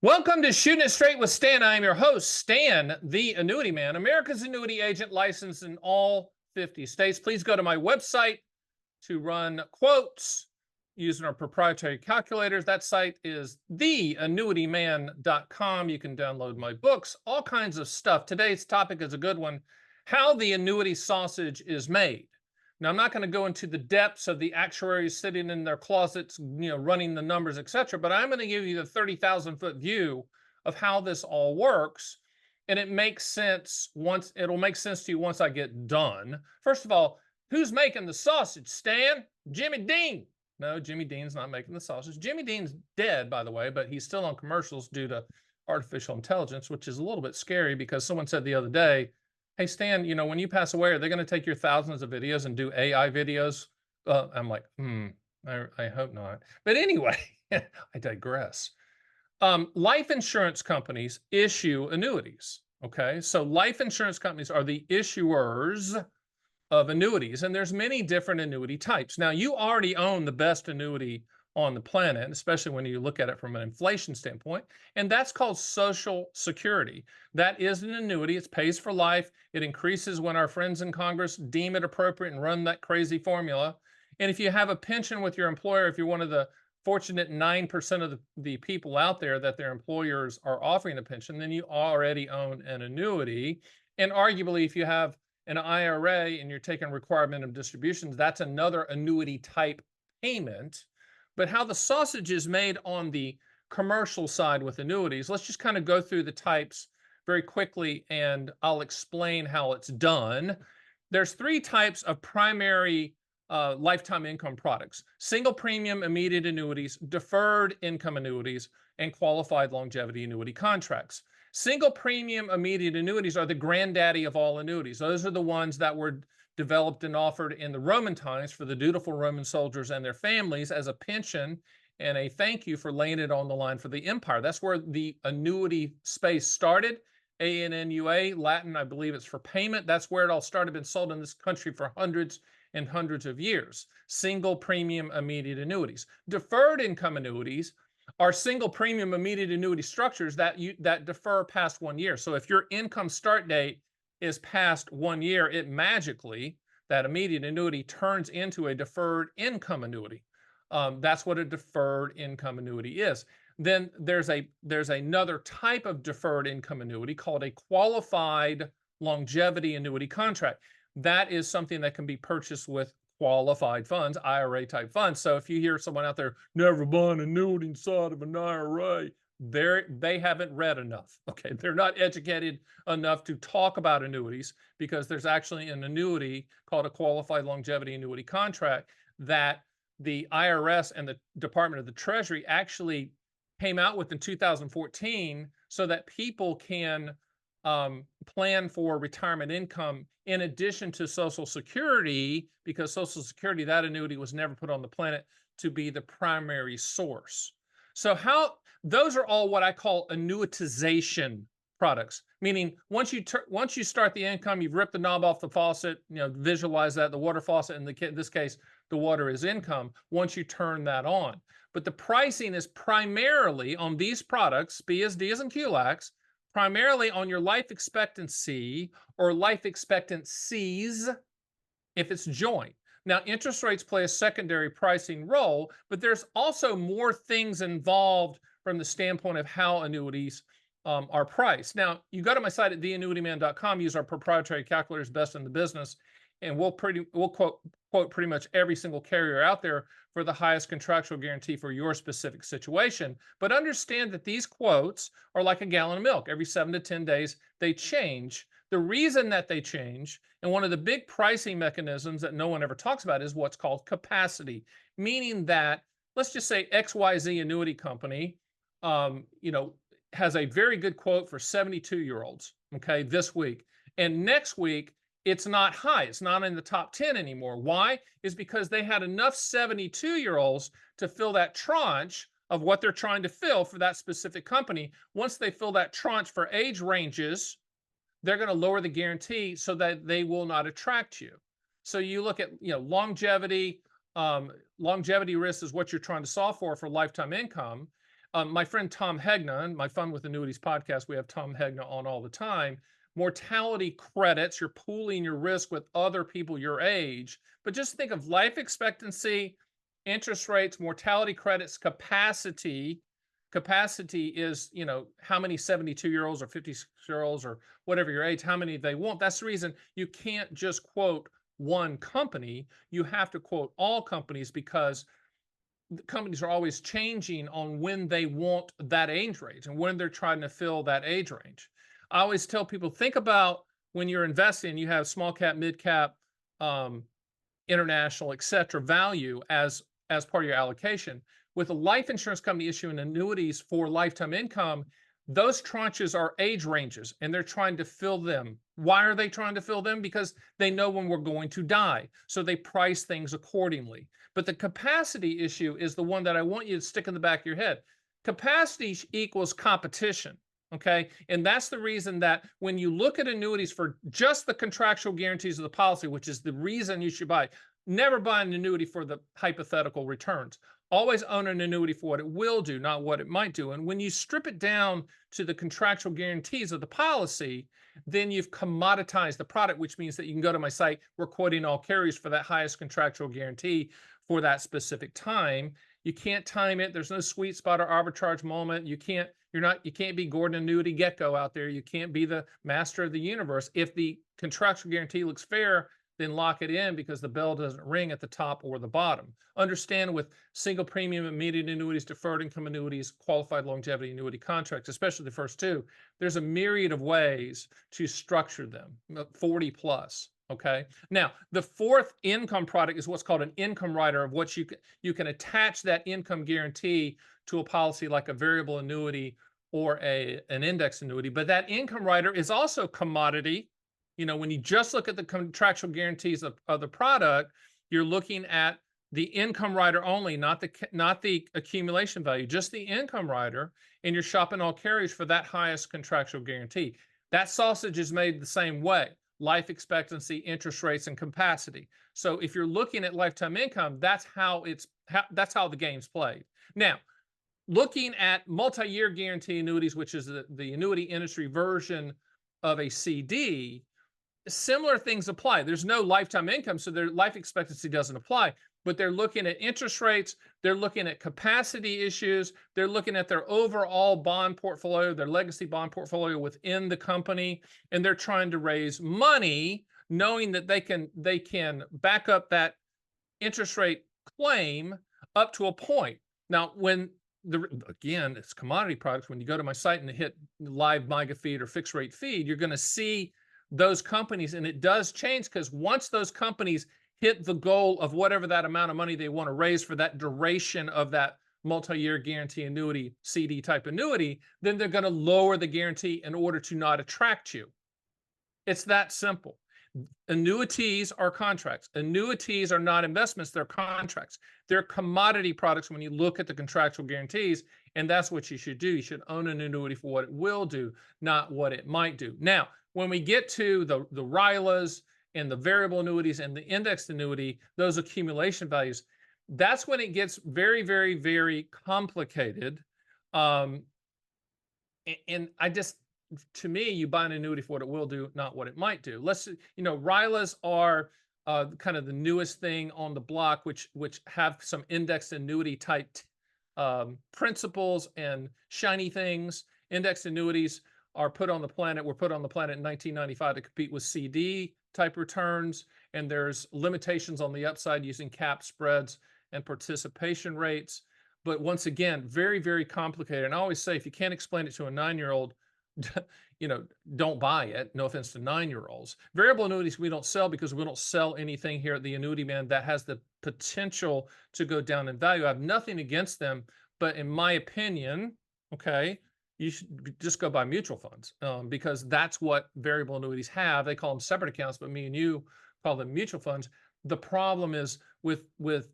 Welcome to Shooting It Straight with Stan. I am your host, Stan, the Annuity Man, America's annuity agent licensed in all 50 states. Please go to my website to run quotes using our proprietary calculators. That site is theannuityman.com. You can download my books, all kinds of stuff. Today's topic is a good one: how the annuity sausage is made. Now, I'm not going to go into the depths of the actuaries sitting in their closets, running the numbers, etc., but I'm going to give you the 30,000-foot view of how this all works. And it makes sense it'll make sense to you once I get done. First of all, who's making the sausage, Stan? Jimmy Dean. No, Jimmy Dean's not making the sausage. Jimmy Dean's dead, by the way, but he's still on commercials due to artificial intelligence, which is a little bit scary because someone said the other day, "Hey, Stan, when you pass away, are they going to take your thousands of videos and do AI videos?" I'm like, I hope not. But anyway, I digress. Life insurance companies issue annuities. Okay, so life insurance companies are the issuers of annuities, and there's many different annuity types. Now, you already own the best annuity on the planet, especially when you look at it from an inflation standpoint, and that's called Social Security. That is an annuity. It pays for life. It increases when our friends in Congress deem it appropriate and run that crazy formula. And if you have a pension with your employer, if you're one of the fortunate 9% of the people out there that their employers are offering a pension, then you already own an annuity. And arguably, if you have an IRA and you're taking required minimum distributions, that's another annuity type payment. But how the sausage is made on the commercial side with annuities, let's just kind of go through the types very quickly and I'll explain how it's done. There's three types of primary lifetime income products: single premium immediate annuities, deferred income annuities, and qualified longevity annuity contracts. Single premium immediate annuities are the granddaddy of all annuities. Those are the ones that were developed and offered in the Roman times for the dutiful Roman soldiers and their families as a pension and a thank you for laying it on the line for the empire. That's where the annuity space started. ANNUA, Latin, I believe it's for payment. That's where it all started, been sold in this country for hundreds and hundreds of years. Single premium immediate annuities. Deferred income annuities are single premium immediate annuity structures that defer past 1 year. So if your income start date is past 1 year, it magically, that immediate annuity turns into a deferred income annuity. That's what a deferred income annuity is. Then there's another type of deferred income annuity called a qualified longevity annuity contract. That is something that can be purchased with qualified funds, IRA type funds. So if you hear someone out there, "Never buy an annuity inside of an IRA," they haven't read enough. Okay, they're not educated enough to talk about annuities, because there's actually an annuity called a qualified longevity annuity contract that the IRS and the Department of the Treasury actually came out with in 2014 so that people can plan for retirement income in addition to Social Security, because Social Security, that annuity was never put on the planet to be the primary source. So those are all what I call annuitization products, meaning once you start the income, you've ripped the knob off the faucet, visualize that, the water faucet, in this case, the water is income, once you turn that on. But the pricing is primarily on these products, Spias, Dias, and QLACs, primarily on your life expectancy or life expectancies if it's joint. Now, interest rates play a secondary pricing role, but there's also more things involved from the standpoint of how annuities are priced. Now, you go to my site at theannuityman.com, use our proprietary calculators, best in the business, and we'll quote pretty much every single carrier out there for the highest contractual guarantee for your specific situation. But understand that these quotes are like a gallon of milk. Every 7 to 10 days, they change. The reason that they change, and one of the big pricing mechanisms that no one ever talks about, is what's called capacity, meaning that, let's just say XYZ annuity company, has a very good quote for 72-year-olds, okay, this week. And next week, it's not high. It's not in the top 10 anymore. Why? Is because they had enough 72-year-olds to fill that tranche of what they're trying to fill for that specific company. Once they fill that tranche for age ranges, they're going to lower the guarantee so that they will not attract you. So you look at, longevity. Longevity risk is what you're trying to solve for lifetime income. My friend Tom Hegna, and my Fun with Annuities podcast, we have Tom Hegna on all the time. Mortality credits, you're pooling your risk with other people your age. But just think of life expectancy, interest rates, mortality credits, capacity. Capacity is, how many 72-year-olds or 56-year-olds or whatever your age, how many they want. That's the reason you can't just quote one company. You have to quote all companies, because companies are always changing on when they want that age range and when they're trying to fill that age range. I always tell people, think about when you're investing, you have small cap, mid cap, international, etc., value as part of your allocation. With a life insurance company issuing annuities for lifetime income, those tranches are age ranges, and they're trying to fill them. Why are they trying to fill them? Because they know when we're going to die, so they price things accordingly. But the capacity issue is the one that I want you to stick in the back of your head. Capacity equals competition. Okay. And that's the reason that when you look at annuities for just the contractual guarantees of the policy, which is the reason you should buy, never buy an annuity for the hypothetical returns. Always own an annuity for what it will do, not what it might do. And when you strip it down to the contractual guarantees of the policy, then you've commoditized the product, which means that you can go to my site. We're quoting all carriers for that highest contractual guarantee for that specific time. You can't time it. There's no sweet spot or arbitrage moment. You can't be Gordon Annuity Gecko out there. You can't be the master of the universe. If the contractual guarantee looks fair, then lock it in, because the bell doesn't ring at the top or the bottom. Understand, with single premium immediate annuities, deferred income annuities, qualified longevity annuity contracts, especially the first two, there's a myriad of ways to structure them, 40 plus. Okay. Now, the fourth income product is what's called an income rider, of which you can attach that income guarantee to a policy like a variable annuity or an index annuity. But that income rider is also commodity. When you just look at the contractual guarantees of the product, you're looking at the income rider only, not the accumulation value, just the income rider, and you're shopping all carriers for that highest contractual guarantee. That sausage is made the same way: life expectancy, interest rates, and capacity. So if you're looking at lifetime income, that's how the game's played. Now, looking at multi-year guarantee annuities, which is the annuity industry version of a CD, similar things apply. There's no lifetime income, so their life expectancy doesn't apply, but they're looking at interest rates, they're looking at capacity issues, they're looking at their overall bond portfolio, their legacy bond portfolio within the company, and they're trying to raise money, knowing that they can back up that interest rate claim up to a point. Now, again, it's commodity products. When you go to my site and hit live MIGA feed or fixed rate feed, you're going to see those companies, and it does change, because once those companies hit the goal of whatever that amount of money they want to raise for that duration of that multi-year guarantee annuity, CD type annuity, then they're going to lower the guarantee in order to not attract you. It's that simple. Annuities are contracts. Annuities are not investments, they're contracts. They're commodity products when you look at the contractual guarantees, and that's what you should do. You should own an annuity for what it will do, not what it might do. Now, when we get to the RILAs and the variable annuities and the indexed annuity, those accumulation values, that's when it gets very, very, very complicated. And to me, you buy an annuity for what it will do, not what it might do. RILAs are kind of the newest thing on the block, which have some indexed annuity type principles and shiny things. Indexed annuities were put on the planet in 1995 to compete with CD type returns, and there's limitations on the upside using cap spreads and participation rates. But once again, very, very complicated. And I always say, if you can't explain it to a 9-year-old, don't buy it. No offense to 9-year-olds. Variable annuities we don't sell, because we don't sell anything here at the Annuity Man that has the potential to go down in value. I have nothing against them, but in my opinion, okay, you should just go buy mutual funds, because that's what variable annuities have. They call them separate accounts, but me and you call them mutual funds. The problem is with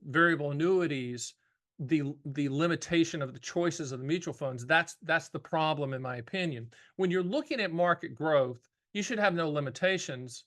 variable annuities, the limitation of the choices of the mutual funds. That's the problem, in my opinion. When you're looking at market growth, you should have no limitations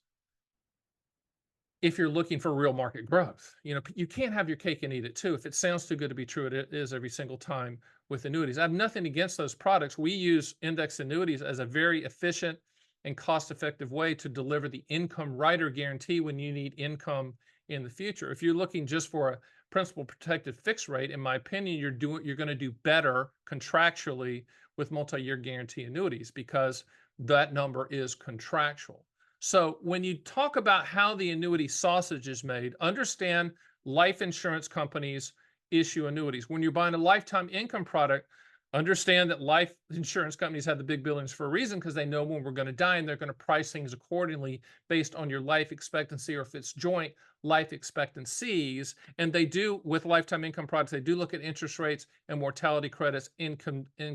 if you're looking for real market growth. You can't have your cake and eat it too. If it sounds too good to be true, it is every single time with annuities. I have nothing against those products. We use index annuities as a very efficient and cost-effective way to deliver the income rider guarantee when you need income in the future. If you're looking just for a principal protected fixed rate, in my opinion, you're going to do better contractually with multi-year guarantee annuities because that number is contractual. So when you talk about how the annuity sausage is made, understand life insurance companies issue annuities. When you're buying a lifetime income product, understand that life insurance companies have the big buildings for a reason because they know when we're going to die and they're going to price things accordingly based on your life expectancy, or if it's joint, life expectancies. And they do, with lifetime income products, they do look at interest rates and mortality credits in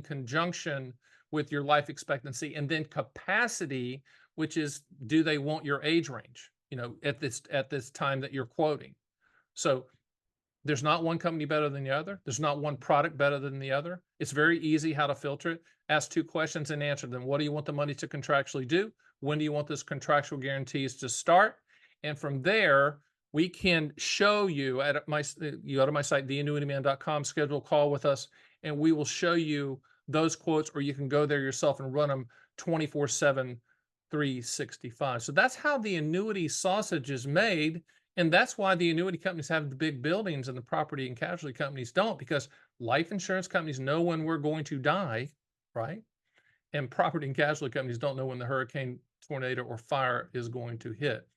conjunction with your life expectancy, and then capacity, which is, do they want your age range, at this time that you're quoting. So there's not one company better than the other. There's not one product better than the other. It's very easy how to filter it. Ask two questions and answer them. What do you want the money to contractually do? When do you want this contractual guarantees to start? And from there, we can show you you go to my site, theannuityman.com, schedule a call with us, and we will show you those quotes, or you can go there yourself and run them 24/7, 365. So that's how the annuity sausage is made. And that's why the annuity companies have the big buildings and the property and casualty companies don't, because life insurance companies know when we're going to die, right? And property and casualty companies don't know when the hurricane, tornado, or fire is going to hit.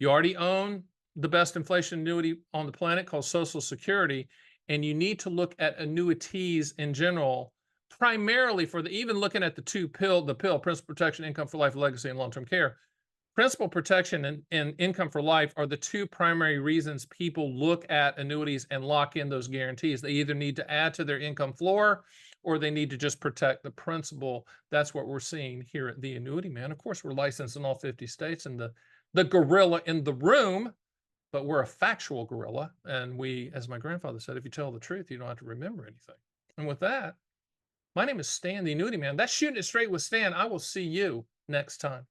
You already own the best inflation annuity on the planet called Social Security, and you need to look at annuities in general, primarily for even looking at the pill, principal protection, income for life, legacy, and long-term care. Principal protection and income for life are the two primary reasons people look at annuities and lock in those guarantees. They either need to add to their income floor, or they need to just protect the principal. That's what we're seeing here at the Annuity Man. Of course, we're licensed in all 50 states and the gorilla in the room, but we're a factual gorilla. And we, as my grandfather said, if you tell the truth, you don't have to remember anything. And with that, my name is Stan, the Annuity Man. That's Shooting It Straight with Stan. I will see you next time.